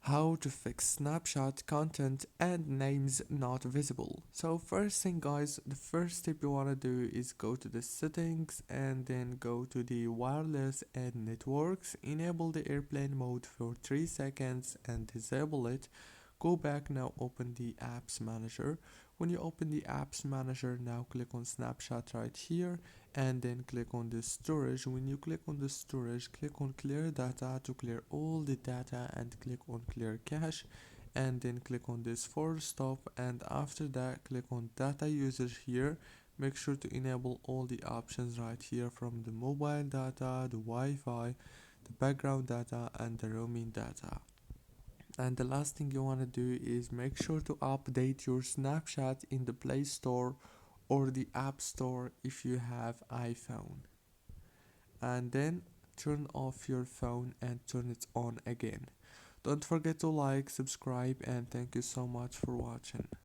How to fix snapshot content and names not visible. So first thing guys, the first step you want to do is go to the settings and then go to the wireless and networks, enable the airplane mode for 3 seconds and disable it. Go back now, open the apps manager. When you open the apps manager, now click on snapshot right here and then click on the storage. When you click on the storage, click on clear data to clear all the data and click on clear cache and then click on this forward stop, and after that click on data user here. Make sure to enable all the options right here, from the mobile data, the Wi-Fi, the background data and the roaming data. And the last thing you want to do is make sure to update your Snapchat in the Play Store or the App Store if you have iPhone. And then turn off your phone and turn it on again. Don't forget to like, subscribe, and thank you so much for watching.